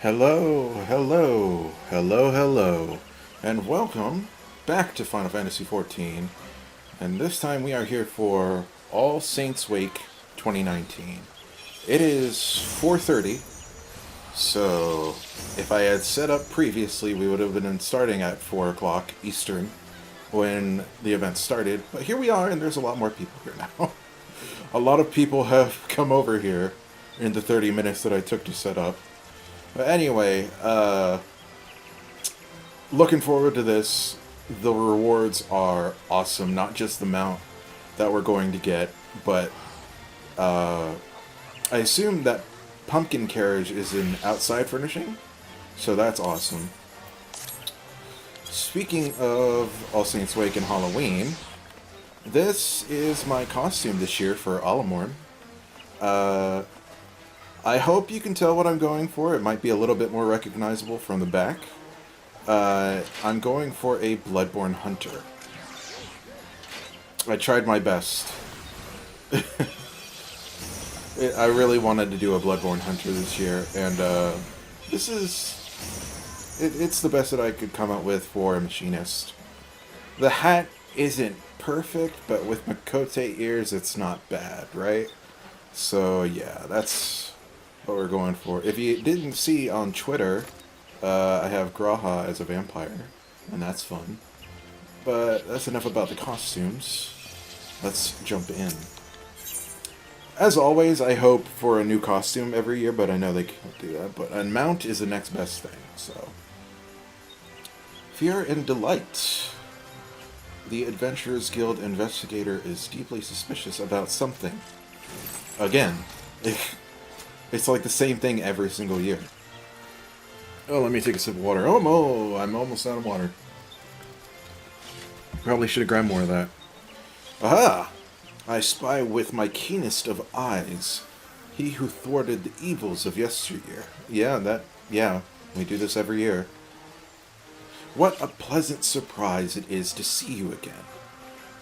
Hello, hello, hello, hello, and welcome back to Final Fantasy XIV. And this time we are here for All Saints Wake 2019. It is 4:30, so if I had set up previously, we would have been starting at 4 o'clock Eastern when the event started. But here we are, and there's a lot more people here now. A lot of people have come over here in the 30 minutes that I took to set up. But anyway, looking forward to this. The rewards are awesome. Not just the mount that we're going to get, but I assume that pumpkin carriage is in outside furnishing, so that's awesome. Speaking of All Saints Wake and Halloween, this is my costume this year for Alamorn. I hope you can tell what I'm going for. It might be a little bit more recognizable from the back. I'm going for a Bloodborne Hunter. I tried my best. I really wanted to do a Bloodborne Hunter this year, and this is... It's the best that I could come up with for a machinist. The hat isn't perfect, but with Makote ears, it's not bad, right? So yeah, that's what we're going for. If you didn't see on Twitter, I have Graha as a vampire, and that's fun. But that's enough about the costumes. Let's jump in. As always, I hope for a new costume every year, but I know they can't do that. But a mount is the next best thing, so... Fear and Delight. The Adventurers Guild investigator is deeply suspicious about something. Again, it's like the same thing every single year. Oh, let me take a sip of water. Oh, I'm almost out of water. Probably should have grabbed more of that. Aha! I spy with my keenest of eyes. He who thwarted the evils of yesteryear. Yeah, we do this every year. What a pleasant surprise it is to see you again.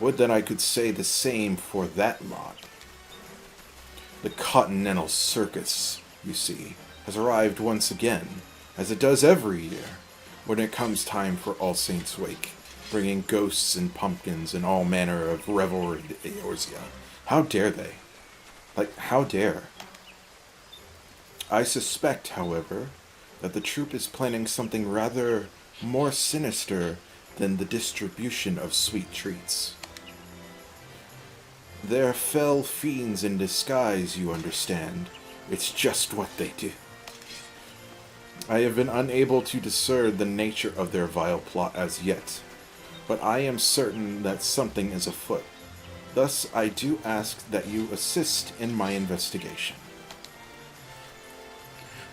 Would that I could say the same for that lot. The Continental Circus, you see, has arrived once again, as it does every year, when it comes time for All Saints Wake, bringing ghosts and pumpkins and all manner of revelry to Eorzea. How dare they? How dare? I suspect, however, that the troupe is planning something rather more sinister than the distribution of sweet treats. They're fell fiends in disguise, you understand. It's just what they do. I have been unable to discern the nature of their vile plot as yet, but I am certain that something is afoot. Thus, I do ask that you assist in my investigation.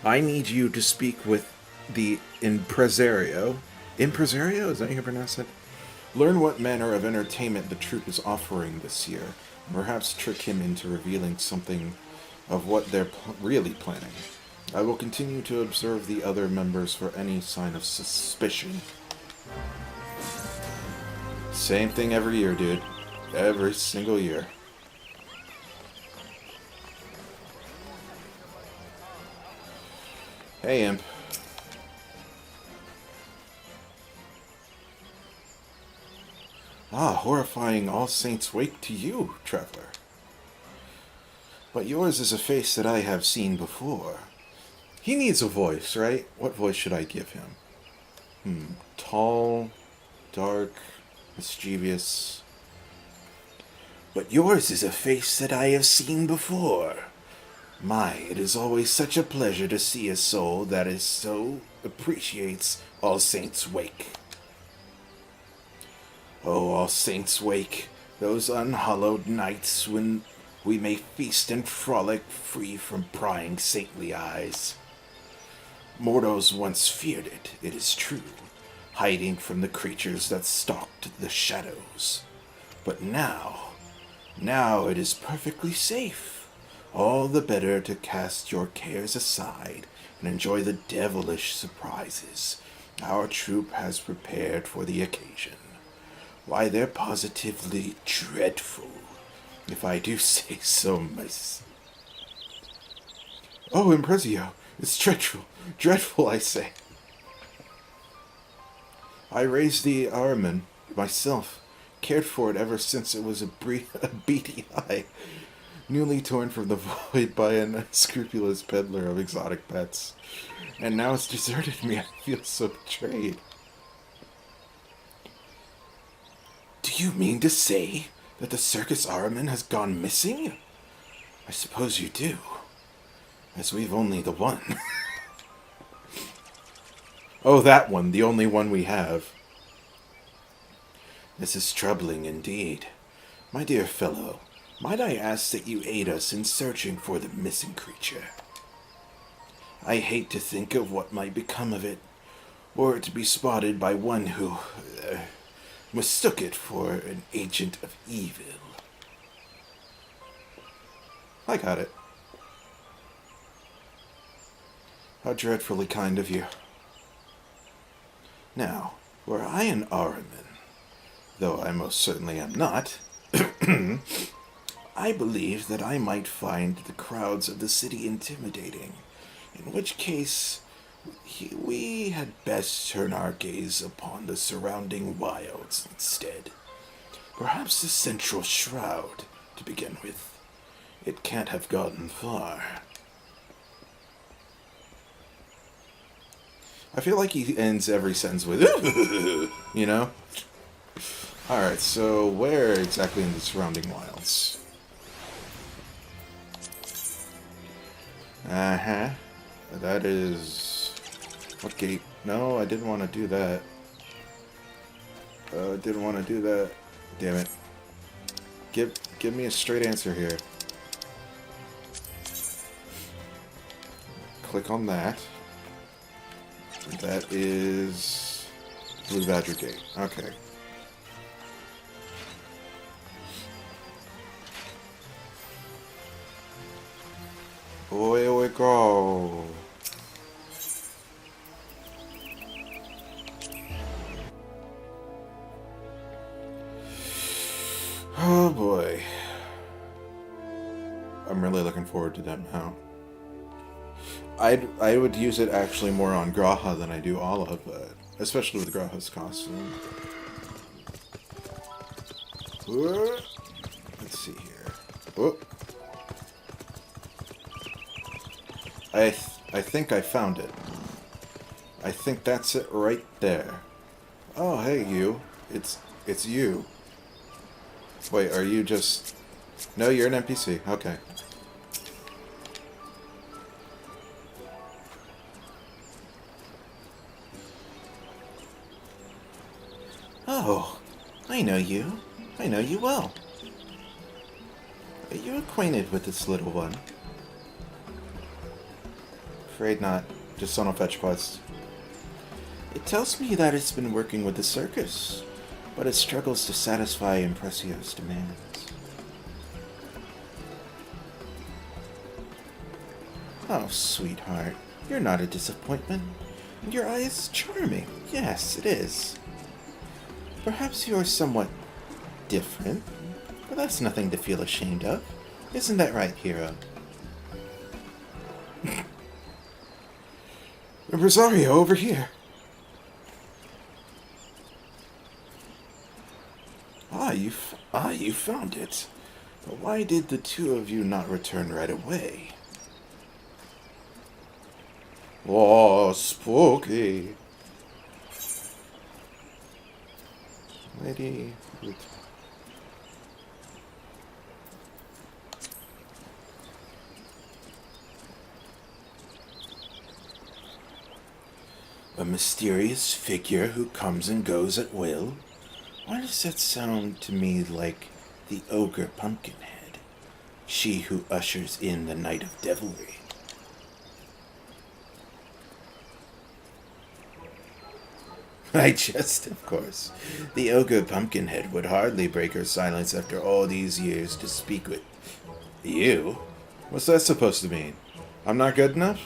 I need you to speak with the impresario. Impresario? Is that how you pronounce it? Learn what manner of entertainment the troupe is offering this year, and perhaps trick him into revealing something of what they're really planning. I will continue to observe the other members for any sign of suspicion. Same thing every year, dude. Every single year. Hey, Imp. Ah, horrifying All Saints Wake to you, traveler. But yours is a face that I have seen before. He needs a voice, right? What voice should I give him? Tall, dark, mischievous. But yours is a face that I have seen before. My, it is always such a pleasure to see a soul that is so appreciates All Saints Wake. Oh, All Saints Wake, those unhallowed nights when we may feast and frolic free from prying saintly eyes. Mortals once feared it, it is true, hiding from the creatures that stalked the shadows. But now it is perfectly safe. All the better to cast your cares aside and enjoy the devilish surprises our troupe has prepared for the occasion. Why, they're positively dreadful, if I do say so myself. Oh, Impresio, it's dreadful. Dreadful, I say. I raised the Ahriman myself, cared for it ever since it was a beady eye, newly torn from the void by an unscrupulous peddler of exotic pets. And now it's deserted me. I feel so betrayed. Do you mean to say that the circus Ahriman has gone missing? I suppose you do, as we've only the one. Oh, that one, the only one we have. This is troubling indeed. My dear fellow, might I ask that you aid us in searching for the missing creature? I hate to think of what might become of it, were it to be spotted by one who mistook it for an agent of evil. I got it. How dreadfully kind of you. Now, were I an Ahriman, though I most certainly am not, I believe that I might find the crowds of the city intimidating, in which case we had best turn our gaze upon the surrounding wilds instead. Perhaps the central shroud, to begin with. It can't have gotten far. I feel like he ends every sentence with, you know? Alright, so where exactly in the surrounding wilds? Uh-huh. That is... What gate? No, I didn't want to do that. Didn't want to do that. Damn it. Give me a straight answer here. Click on that. That is Blue Badger Gate. Okay. Here we go. Oh boy. I'm really looking forward to that now. I would use it actually more on Graha than I do Olive, but especially with Graha's costume. Let's see here. Oh. I think I found it. I think that's it right there. Oh, hey, you. It's you. Wait, are you just... No, you're an NPC. Okay. Oh, I know you. I know you well. Are you acquainted with this little one? Afraid not. Just on a fetch quest. It tells me that it's been working with the circus, but it struggles to satisfy Impressio's demands. Oh, sweetheart, you're not a disappointment. Your eye is charming. Yes, it is. Perhaps you are somewhat different, but that's nothing to feel ashamed of. Isn't that right, hero? Impresario, over here. You found it. But why did the two of you not return right away? Oh, spooky. Lady with... A mysterious figure who comes and goes at will? Why does that sound to me like the ogre Pumpkinhead? She who ushers in the night of devilry. I jest, of course. The ogre Pumpkinhead would hardly break her silence after all these years to speak with you. What's that supposed to mean? I'm not good enough?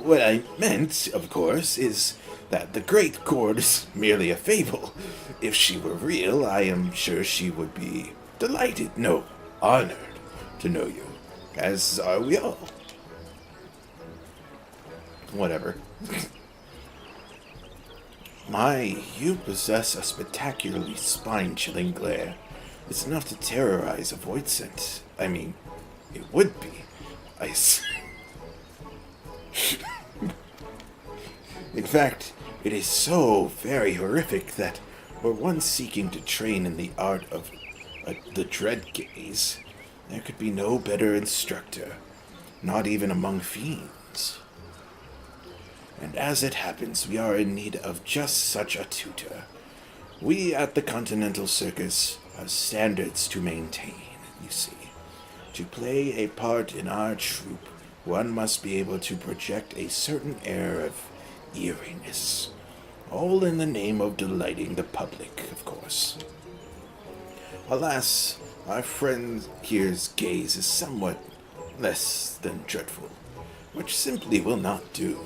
What I meant, of course, is that the Great Court is merely a fable. If she were real, I am sure she would be delighted, no, honored, to know you, as are we all. Whatever. My, you possess a spectacularly spine-chilling glare. It's enough to terrorize a void scent. I mean, it would be. In fact, it is so very horrific that for one seeking to train in the art of the dread gaze, there could be no better instructor, not even among fiends. And as it happens, we are in need of just such a tutor. We at the Continental Circus have standards to maintain, you see. To play a part in our troupe, one must be able to project a certain air of eeriness, all in the name of delighting the public, of course. Alas, our friend here's gaze is somewhat less than dreadful, which simply will not do,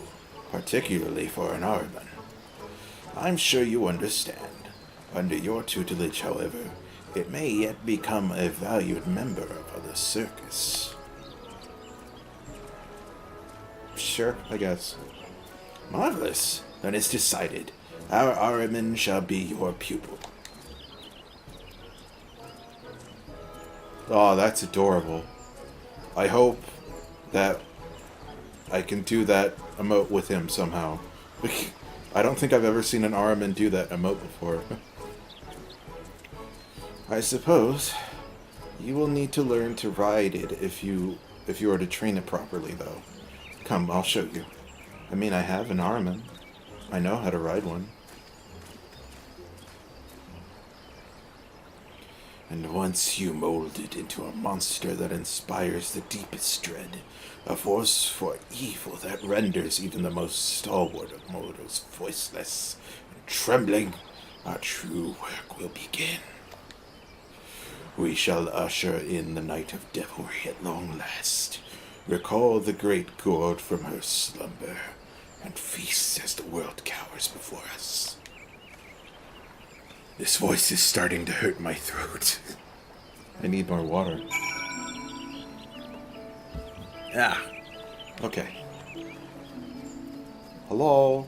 particularly for an Araman. I'm sure you understand. Under your tutelage, however, it may yet become a valued member of the circus. Sure, I guess. Marvelous. Then it's decided. Our Araman shall be your pupil. Oh, that's adorable. I hope that I can do that emote with him somehow. I don't think I've ever seen an Araman do that emote before. I suppose you will need to learn to ride it if you are to train it properly, though. Come, I'll show you. I mean, I have an Araman. I know how to ride one. And once you mold it into a monster that inspires the deepest dread, a force for evil that renders even the most stalwart of mortals voiceless and trembling, our true work will begin. We shall usher in the night of devilry at long last, recall the great gourd from her slumber, and feast as the world cowers before us. This voice is starting to hurt my throat. I need more water. Ah, okay. Hello?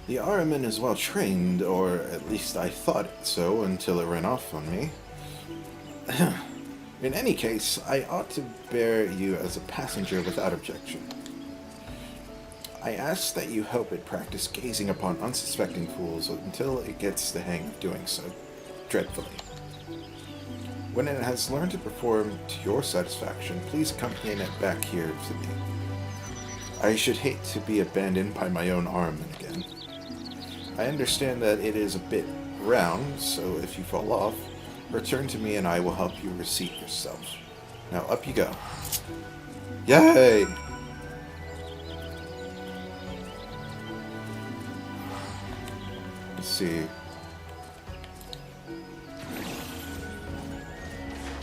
The Araman is well trained, or at least I thought so until it ran off on me. In any case, I ought to bear you as a passenger without objection. I ask that you help it practice gazing upon unsuspecting fools until it gets the hang of doing so, dreadfully. When it has learned to perform to your satisfaction, please accompany it back here to me. I should hate to be abandoned by my own Araman again. I understand that it is a bit round, so if you fall off, return to me and I will help you reseat yourself. Now up you go. Yay! Let's see.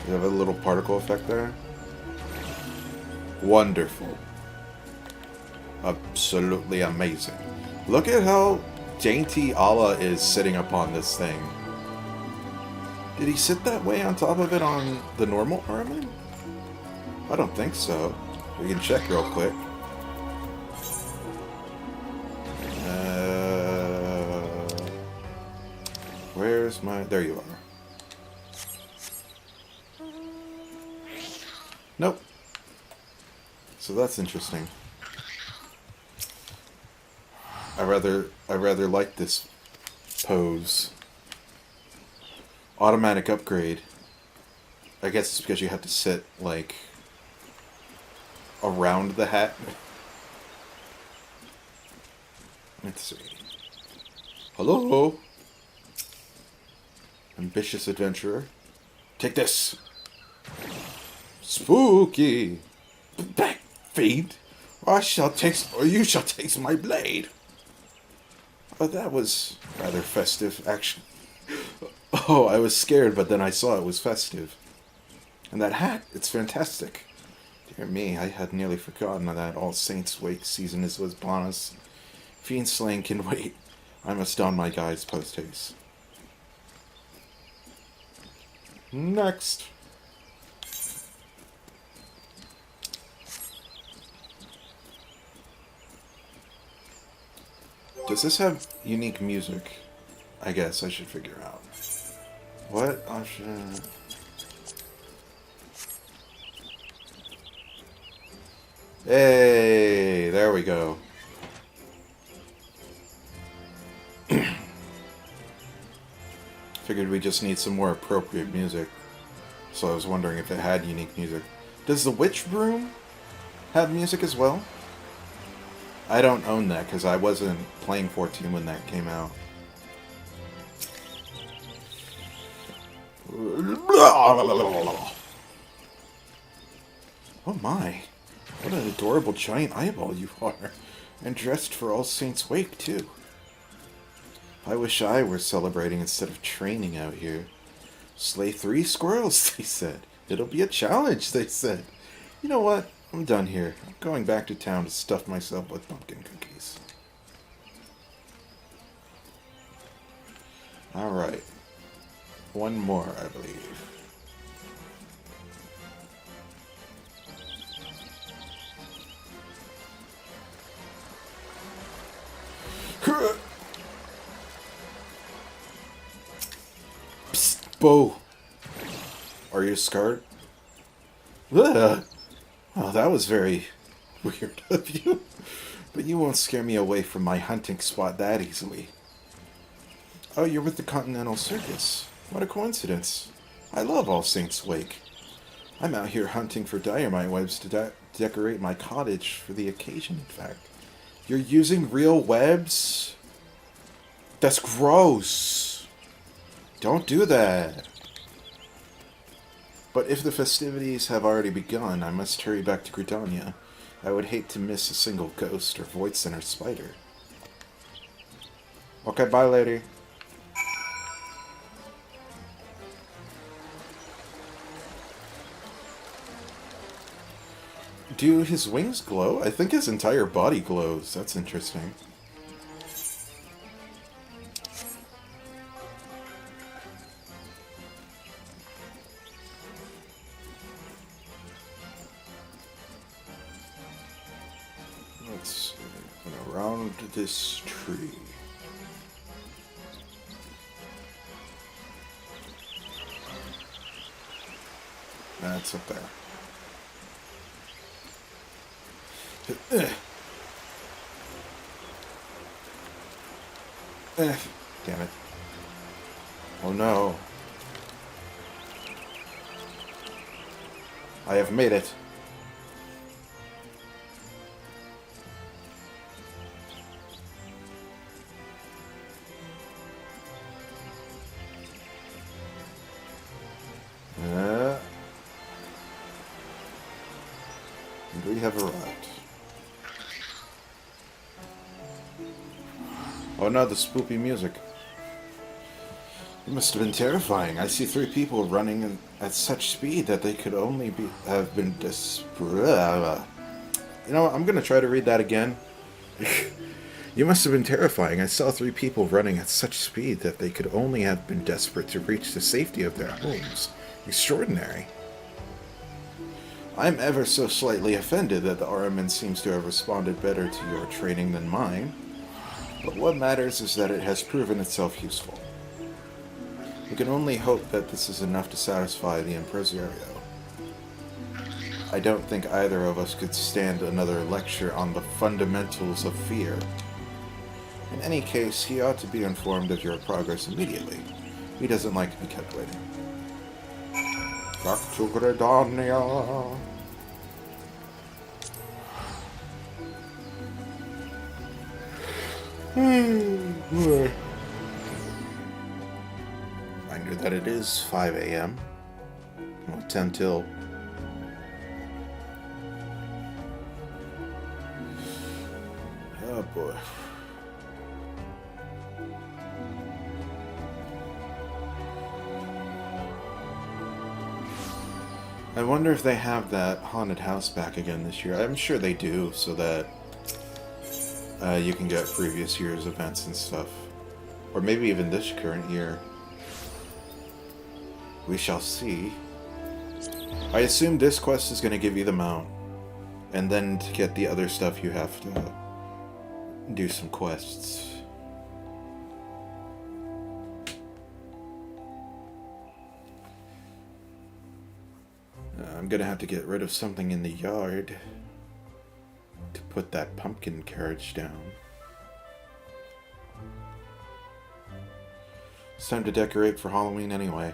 You have a little particle effect there? Wonderful. Absolutely amazing. Look at how dainty Allah is sitting upon this thing. Did he sit that way on top of it on the normal Araman? I don't think so. We can check real quick. Where's my... There you are. Nope. So that's interesting. I rather like this pose. Automatic upgrade. I guess it's because you have to sit, like, around the hat. Let's see. Hello? Ambitious adventurer. Take this. Spooky. Back, fiend. Or you shall taste my blade. Oh, that was rather festive, actually. Oh, I was scared, but then I saw it was festive. And that hat, it's fantastic. Dear me, I had nearly forgotten that All Saints Wake season was upon us. Fiend slaying can wait. I must don my guise post-haste. Next. Does this have unique music? I guess I should figure out. What option? Hey, there we go. Figured we just need some more appropriate music. So I was wondering if it had unique music. Does the Witch Broom have music as well? I don't own that because I wasn't playing 14 when that came out. Oh my. What an adorable giant eyeball you are. And dressed for All Saints Wake, too. I wish I were celebrating instead of training out here. Slay 3 squirrels, they said. It'll be a challenge, they said. You know what? I'm done here. I'm going back to town to stuff myself with pumpkin cookies. Alright. One more, I believe. Psst, Bo. Are you scared? Ugh. Oh, that was very weird of you. But you won't scare me away from my hunting spot that easily. Oh, you're with the Continental Circus. What a coincidence. I love All Saints Wake. I'm out here hunting for dynamite webs to decorate my cottage for the occasion, in fact. You're using real webs? That's gross. Don't do that. But if the festivities have already begun, I must hurry back to Gridania. I would hate to miss a single ghost or Void Center spider. Okay, bye, lady. Do his wings glow? I think his entire body glows. That's interesting. Let's see. Around this tree. That's up there. Damn it. Oh no. I have made it. And we have arrived. Oh no, the spoopy music. It must have been terrifying. I see 3 people running at such speed that they could only have been You know what? I'm going to try to read that again. You must have been terrifying. I saw 3 people running at such speed that they could only have been desperate to reach the safety of their homes. Extraordinary. I'm ever so slightly offended that the RMN seems to have responded better to your training than mine. But what matters is that it has proven itself useful. We can only hope that this is enough to satisfy the Impresario. I don't think either of us could stand another lecture on the fundamentals of fear. In any case, he ought to be informed of your progress immediately. He doesn't like to be kept waiting. Back to Gridania. Reminder that it is 5 a.m. Well, 10 till. Oh boy. I wonder if they have that haunted house back again this year. I'm sure they do, so that you can get previous year's events and stuff. Or maybe even this current year. We shall see. I assume this quest is going to give you the mount. And then to get the other stuff you have to do some quests. I'm going to have to get rid of something in the yard to put that pumpkin carriage down. It's time to decorate for Halloween anyway.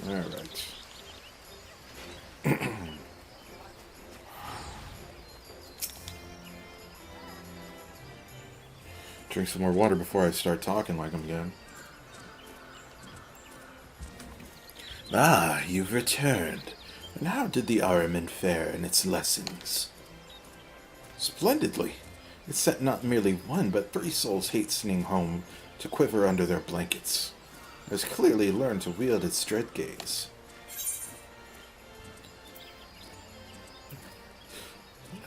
Alright. Drink some more water before I start talking like I'm again. Ah, you've returned. And how did the Ahriman fare in its lessons? Splendidly. It sent not merely one, but 3 souls hastening home to quiver under their blankets. It has clearly learned to wield its dread gaze.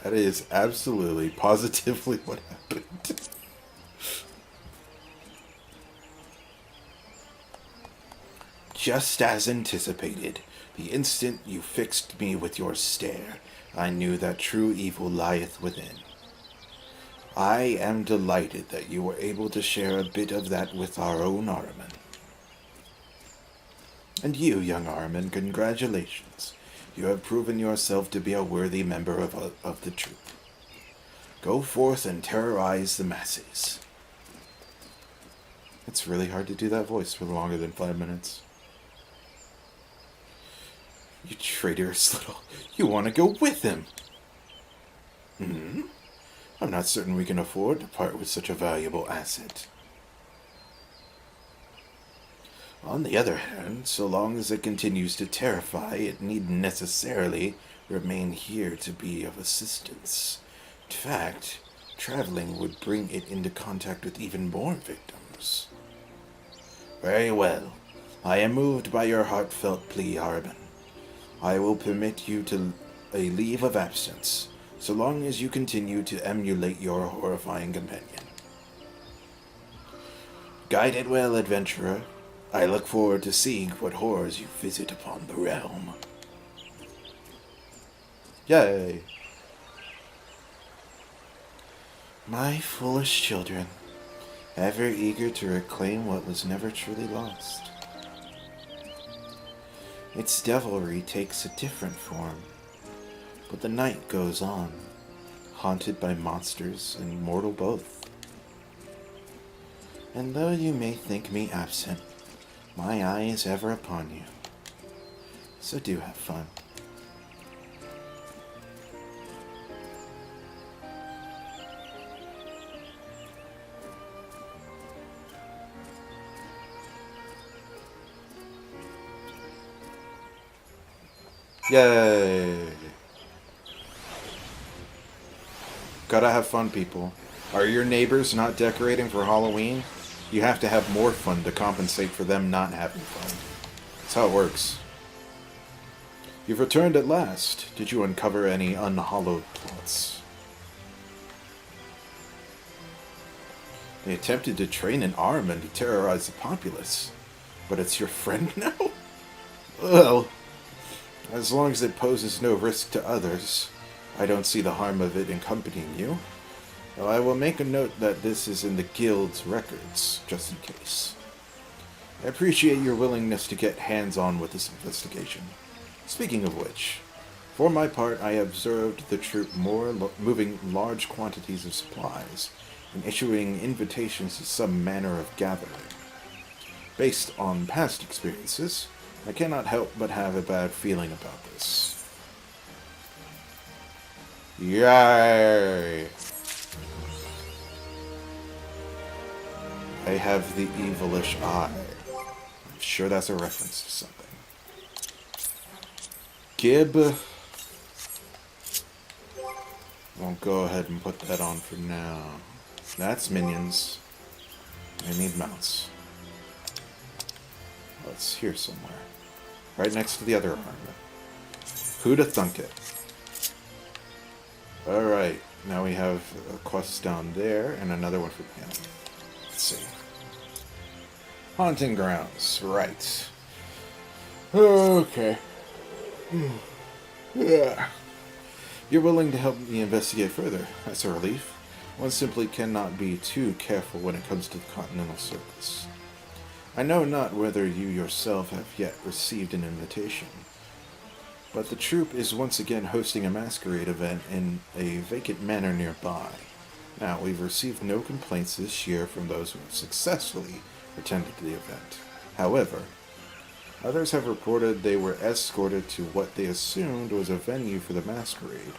That is absolutely, positively what happened. Just as anticipated, the instant you fixed me with your stare, I knew that true evil lieth within. I am delighted that you were able to share a bit of that with our own Ahriman. And you, young Ahriman, congratulations. You have proven yourself to be a worthy member of the troop. Go forth and terrorize the masses. It's really hard to do that voice for longer than 5 minutes. You traitorous little... You want to go with him? I'm not certain we can afford to part with such a valuable asset. On the other hand, so long as it continues to terrify, it needn't necessarily remain here to be of assistance. In fact, traveling would bring it into contact with even more victims. Very well. I am moved by your heartfelt plea, Ahriman. I will permit you to a leave of absence, so long as you continue to emulate your horrifying companion. Guide it well, adventurer. I look forward to seeing what horrors you visit upon the realm. Yay! My foolish children, ever eager to reclaim what was never truly lost. Its devilry takes a different form, but the night goes on, haunted by monsters and mortal both. And though you may think me absent, my eye is ever upon you. So do have fun. Yay! Gotta have fun, people. Are your neighbors not decorating for Halloween? You have to have more fun to compensate for them not having fun. That's how it works. You've returned at last. Did you uncover any unhallowed plots? They attempted to train an Ahriman to terrorize the populace. But it's your friend now? Well, as long as it poses no risk to others, I don't see the harm of it accompanying you. Though I will make a note that this is in the Guild's records, just in case. I appreciate your willingness to get hands-on with this investigation. Speaking of which, for my part, I observed the troop moving large quantities of supplies and issuing invitations to some manner of gathering. Based on past experiences, I cannot help but have a bad feeling about this. Yay! I have the evilish eye. I'm sure that's a reference to something. Gib. I'll go ahead and put that on for now. That's minions. I need mounts. Oh, it's here somewhere. Right next to the other armor. Who'da thunk it? Alright, now we have a quest down there and another one for him. Let's see. Haunting grounds, right. Okay. Yeah. You're willing to help me investigate further. That's a relief. One simply cannot be too careful when it comes to the Continental Circus. I know not whether you yourself have yet received an invitation, but the troupe is once again hosting a masquerade event in a vacant manor nearby. Now, we've received no complaints this year from those who have successfully attended the event. However, others have reported they were escorted to what they assumed was a venue for the masquerade,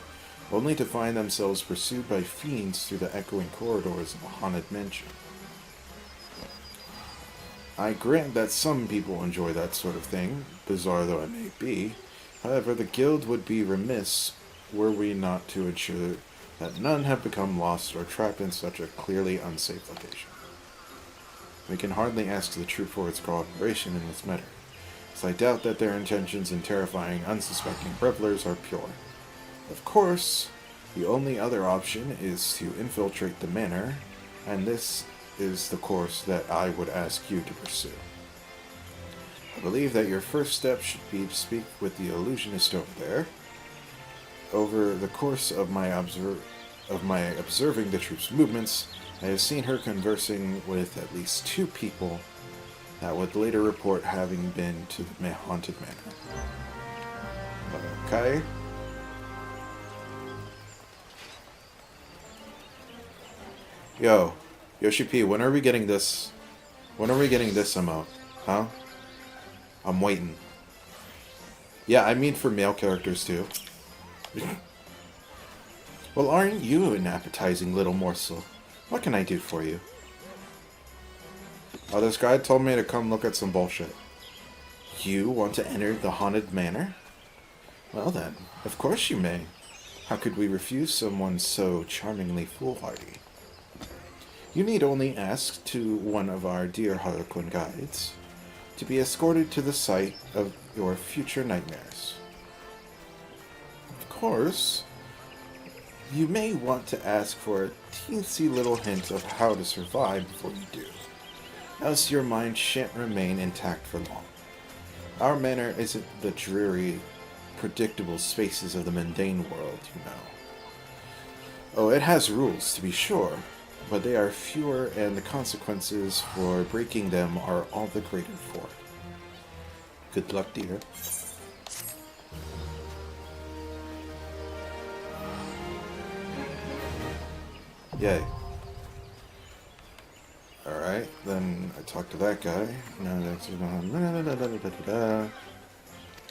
only to find themselves pursued by fiends through the echoing corridors of a haunted mansion. I grant that some people enjoy that sort of thing, bizarre though it may be. However, the guild would be remiss were we not to ensure that none have become lost or trapped in such a clearly unsafe location. We can hardly ask the troupe for its cooperation in this matter, as I doubt that their intentions in terrifying unsuspecting revelers are pure. Of course, the only other option is to infiltrate the manor, and this is the course that I would ask you to pursue. I believe that your first step should be to speak with the illusionist over there. Over the course of my observing the troupe's movements, I have seen her conversing with at least 2 people that would later report having been to the haunted manor. Okay. Yo, Yoshi P, when are we getting this? When are we getting this emote? Huh? I'm waiting. Yeah, I mean for male characters too. Well, aren't you an appetizing little morsel? What can I do for you? Oh, this guy told me to come look at some bullshit. You want to enter the haunted manor? Well then, of course you may. How could we refuse someone so charmingly foolhardy? You need only ask to one of our dear Harlequin guides to be escorted to the site of your future nightmares. Of course, you may want to ask for a teensy little hint of how to survive before you do, else your mind shan't remain intact for long. Our manor isn't the dreary, predictable spaces of the mundane world, you know. Oh, it has rules, to be sure, but they are fewer and the consequences for breaking them are all the greater for it. Good luck, dear. Yay. Alright, then I talked to that guy.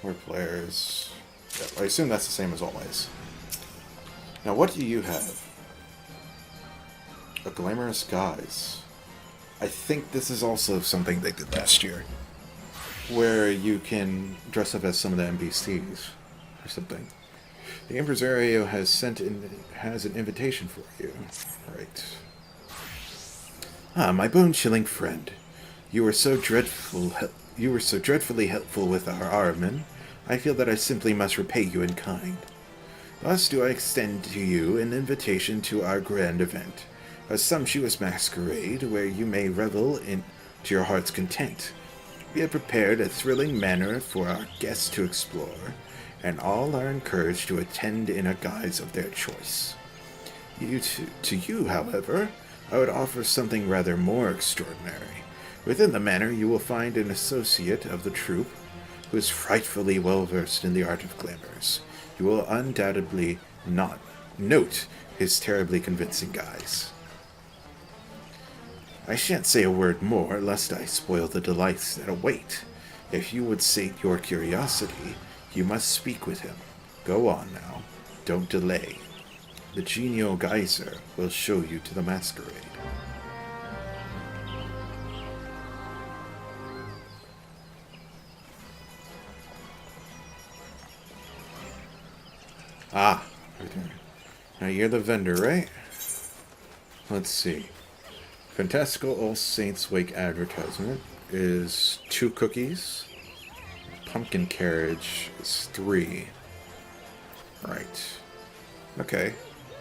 More players. Yep, I assume that's the same as always. Now, what do you have? A glamorous guise. I think this is also something they did last year, where you can dress up as some of the NPCs or something. The impresario has an invitation for you. Right. Ah, my bone-chilling friend. You were so dreadfully helpful with our Armin. I feel that I simply must repay you in kind. Thus do I extend to you an invitation to our grand event, a sumptuous masquerade where you may revel to your heart's content. We have prepared a thrilling manor for our guests to explore, and all are encouraged to attend in a guise of their choice. To you, however, I would offer something rather more extraordinary. Within the manor you will find an associate of the troupe who is frightfully well versed in the art of glamours. You will undoubtedly not note his terribly convincing guise. I shan't say a word more, lest I spoil the delights that await. If you would sate your curiosity, you must speak with him. Go on now. Don't delay. The genial geyser will show you to the masquerade. Ah, right there. Now you're the vendor, right? Let's see. Fantastical All Saints Wake advertisement is 2 cookies. Pumpkin carriage is 3. Right. Okay.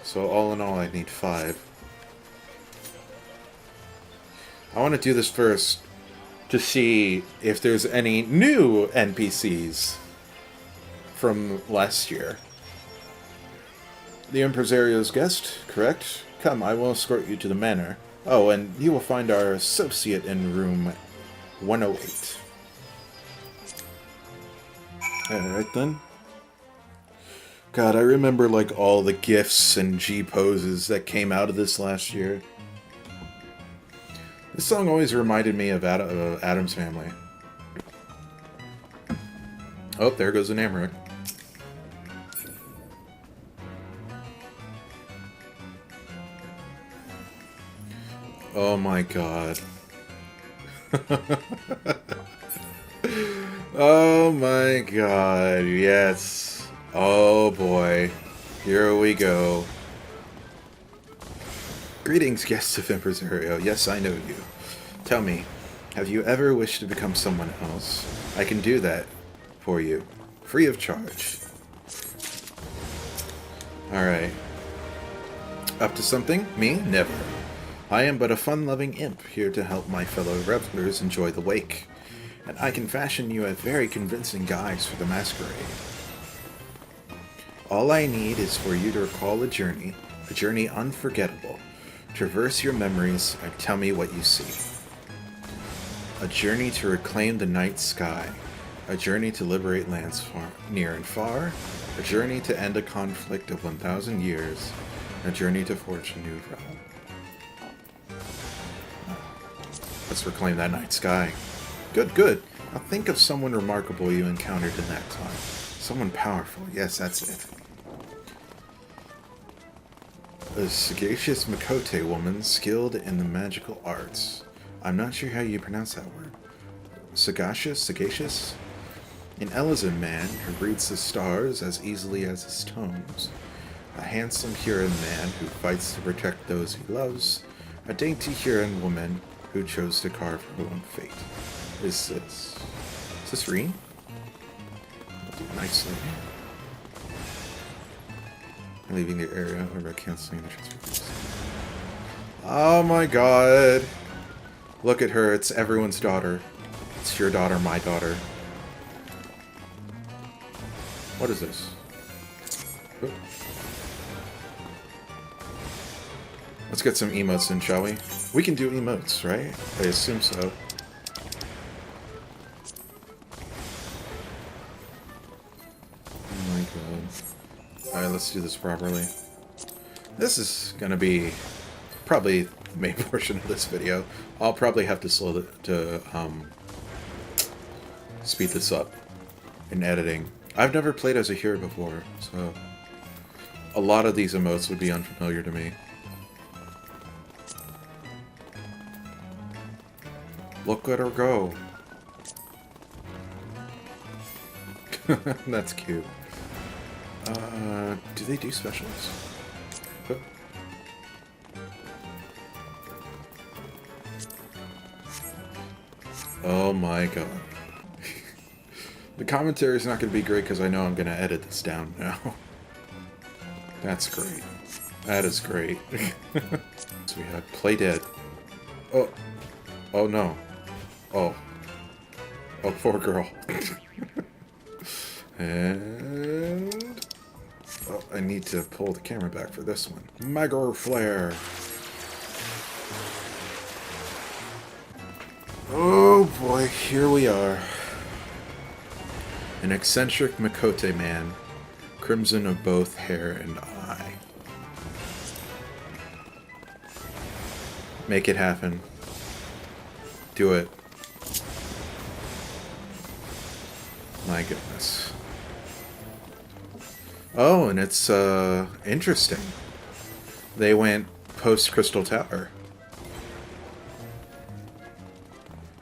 So all in all, I need 5. I want to do this first to see if there's any new NPCs from last year. The impresario's guest, correct? Come, I will escort you to the manor. Oh, and you will find our associate in room 108. Alright then. God, I remember like all the gifs and G poses that came out of this last year. This song always reminded me of Adam's Family. Oh, there goes an Amaret. Oh my god. Oh my god, yes. Oh boy. Here we go. Greetings, guests of Impresario. Yes, I know you. Tell me, have you ever wished to become someone else? I can do that for you, free of charge. Alright. Up to something? Me? Never. I am but a fun-loving imp, here to help my fellow revelers enjoy the wake. And I can fashion you a very convincing guise for the masquerade. All I need is for you to recall a journey unforgettable. Traverse your memories and tell me what you see. A journey to reclaim the night sky. A journey to liberate lands far, near and far. A journey to end a conflict of 1,000 years. A journey to forge a new realm. Let's reclaim that night sky. Good, good. Now think of someone remarkable you encountered in that time. Someone powerful. Yes, that's it. A sagacious Makote woman skilled in the magical arts. I'm not sure how you pronounce that word. Sagacious? Sagacious? An Elizan man who reads the stars as easily as his tomes. A handsome Huron man who fights to protect those he loves. A dainty Huron woman who chose to carve her own fate. Is this Reen? I'll do nicely. Leaving the area or canceling the transfer. Oh my god. Look at her, it's everyone's daughter. It's your daughter, my daughter. What is this? Oh. Let's get some emotes in, shall we? We can do emotes, right? I assume so. Oh my god. Alright, let's do this properly. This is gonna be probably the main portion of this video. I'll probably have to speed this up in editing. I've never played as a hero before, so a lot of these emotes would be unfamiliar to me. Look at her go. That's cute. Do they do specials? Oh my god. The commentary is not going to be great because I know I'm going to edit this down now. That's great. That is great. So we have Play Dead. Oh. Oh no. Oh. Oh, poor girl. And... oh, I need to pull the camera back for this one. Mega Flare. Oh boy, here we are. An eccentric Makote man, crimson of both hair and eye. Make it happen. Do it. My goodness. Oh, and it's, interesting. They went post-Crystal Tower.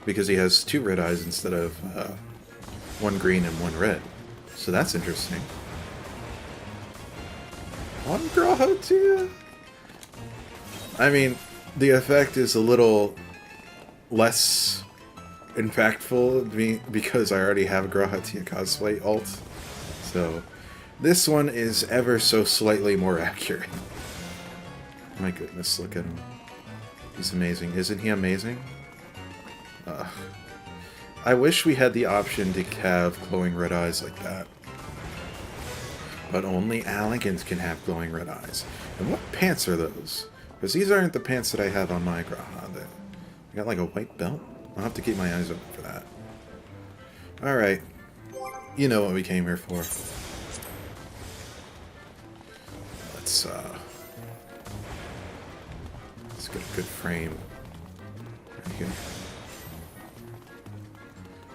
Because he has 2 red eyes instead of, 1 green and 1 red. So that's interesting. One girl, how to? I mean, The effect is a little less impactful because I already have a Grahatia cosplay alt. So this one is ever so slightly more accurate. My goodness, look at him. He's amazing. Isn't he amazing? I wish we had the option to have glowing red eyes like that. But only Alligans can have glowing red eyes. And what pants are those? Because these aren't the pants that I have on my Graha. I got like a white belt? I'll have to keep my eyes open for that. Alright. You know what we came here for. Let's get a good frame. Right here.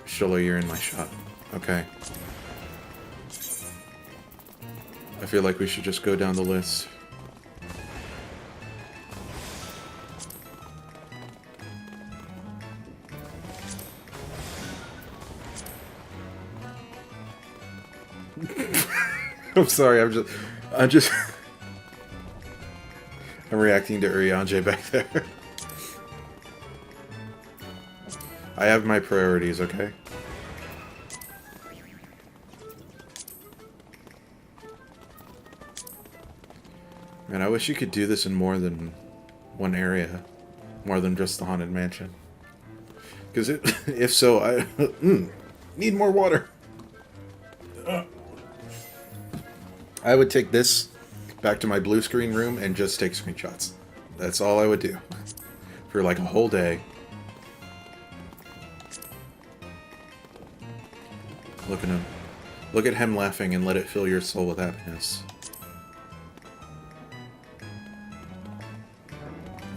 Sholo, you're in my shot. Okay. I feel like we should just go down the list. I'm sorry, I'm reacting to Urianger back there. I have my priorities, okay? Man, I wish you could do this in more than one area. More than just the Haunted Mansion. Because if so, I need more water. I would take this back to my blue screen room and just take screenshots. That's all I would do. For like a whole day. Look at him. Look at him laughing and let it fill your soul with happiness.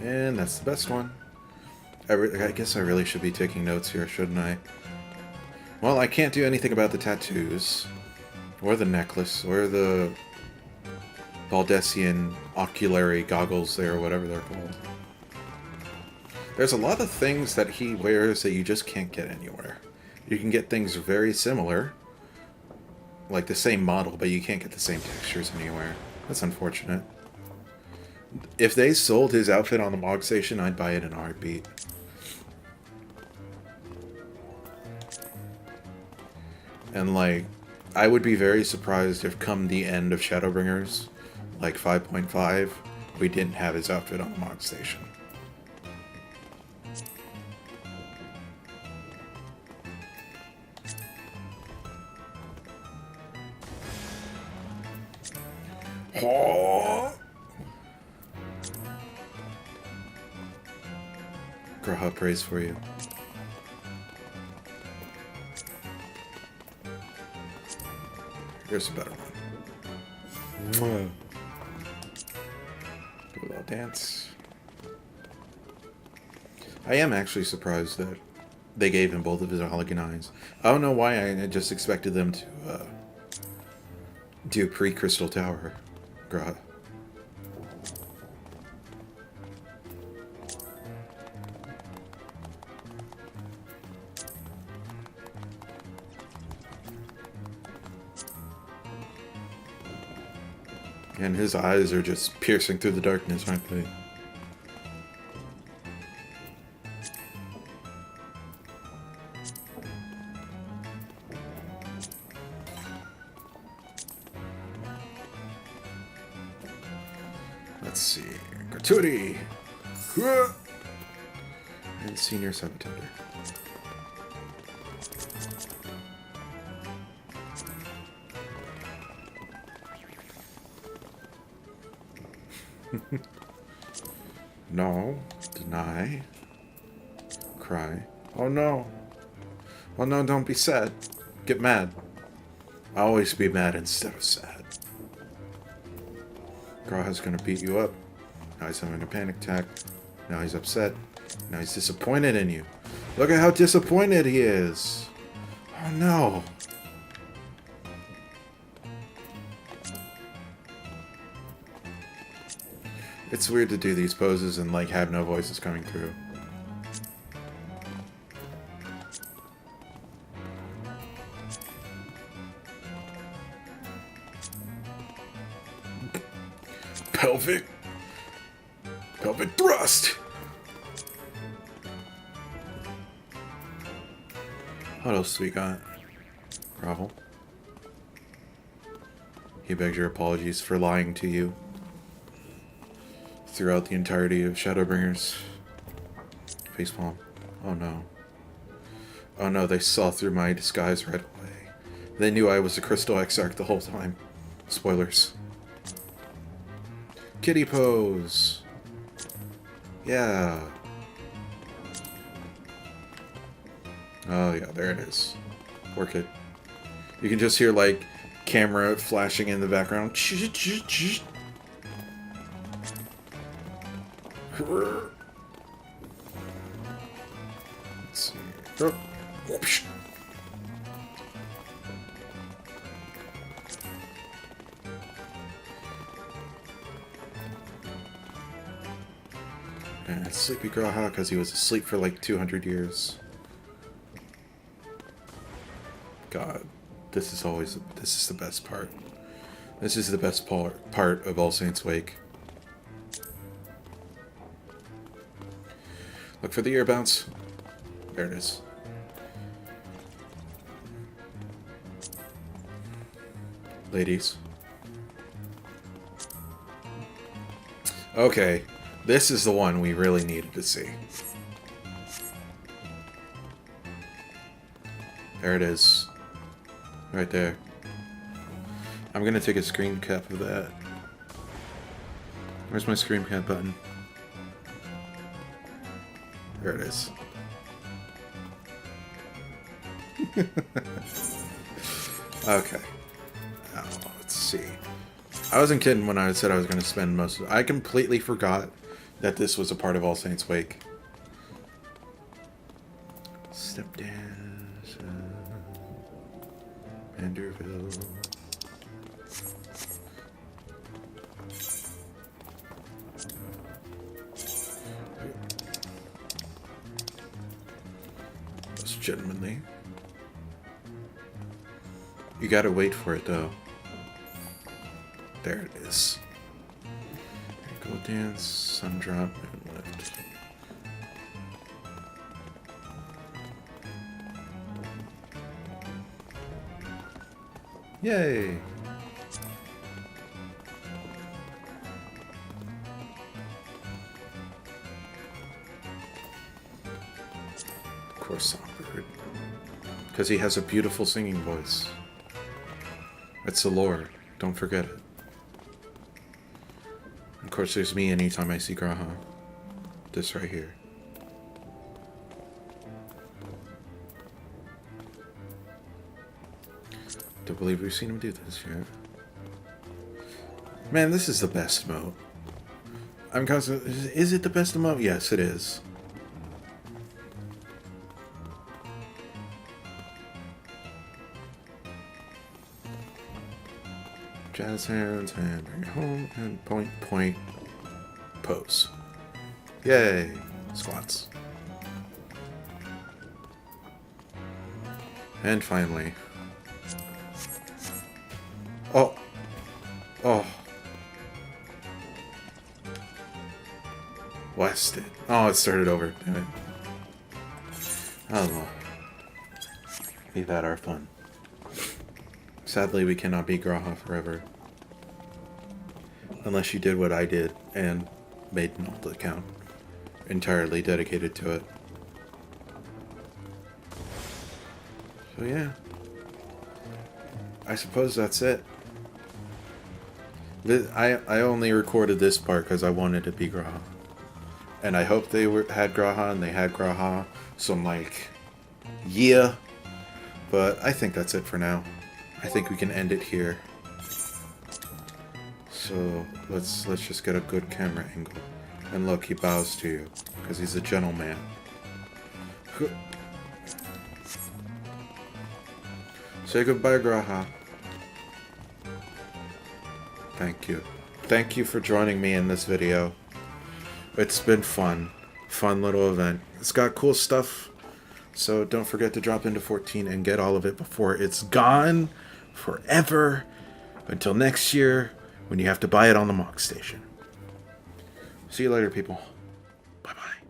And that's the best one. I guess I really should be taking notes here, shouldn't I? Well, I can't do anything about the tattoos. Or the necklace, or the Baldessian oculary goggles there, or whatever they're called. There's a lot of things that he wears that you just can't get anywhere. You can get things very similar, like the same model, but you can't get the same textures anywhere. That's unfortunate. If they sold his outfit on the Mog Station, I'd buy it in a heartbeat. And like, I would be very surprised if come the end of Shadowbringers, like 5.5, we didn't have his outfit on the Mog Station. Oh! Graha prays for you. Here's a better one. Do a little dance. I am actually surprised that they gave him both of his Halligan eyes. I don't know why, I just expected them to do pre-Crystal Tower Graha. And his eyes are just piercing through the darkness, aren't they? Let's see. Gratuity! And Senior Subtender. No. Deny. Cry. Oh no. Oh no, don't be sad. Get mad. Always be mad instead of sad. Graha's gonna beat you up. Now he's having a panic attack. Now he's upset. Now he's disappointed in you. Look at how disappointed he is. Oh no. It's weird to do these poses and like have no voices coming through. Pelvic thrust. What else do we got? Gravel. He begs your apologies for lying to you throughout the entirety of Shadowbringers. Facepalm. Oh no. Oh no, they saw through my disguise right away. They knew I was a Crystal Exarch the whole time. Spoilers. Kitty pose! Yeah. Oh yeah, there it is. Poor kid. You can just hear, like, camera flashing in the background. Let's see. Oh. And Sleepy Graha because he was asleep for like 200 years. God, this is the best part. This is the best part of All Saints Wake. Look for the ear bounce. There it is. Ladies. Okay, this is the one we really needed to see. There it is. Right there. I'm gonna take a screen cap of that. Where's my screen cap button? There it is. Okay. Oh, let's see. I wasn't kidding when I said I was going to spend most of it. I completely forgot that this was a part of All Saints Wake. Step dance. Vanderville. That's gentlemanly. You gotta wait for it though. There it is. Go dance, sun drop, and lift. Yay! Of course, Songbird. Because he has a beautiful singing voice. It's the lore. Don't forget it. Of course, there's me anytime I see Graha. This right here. Don't believe we've seen him do this yet. Man, this is the best emote. I'm constantly... Is it the best emote? Yes, it is. Jazz hands and bring it home and point pose. Yay! Squats. And finally. Oh! Oh! Wested. Oh, it started over. Damn it. Oh well. We've had our fun. Sadly, we cannot be Graha forever. Unless you did what I did and made an alt account entirely dedicated to it. So yeah. I suppose that's it. I only recorded this part because I wanted to be Graha. And I hope they had Graha and they had Graha. So I'm like, yeah. But I think that's it for now. I think we can end it here. So let's just get a good camera angle. And look, he bows to you because he's a gentleman. Say goodbye, Graha. Thank you. Thank you for joining me in this video. It's been fun. Fun little event. It's got cool stuff. So don't forget to drop into 14 and get all of it before it's gone forever. Until next year, when you have to buy it on the Mock Station. See you later, people. Bye-bye.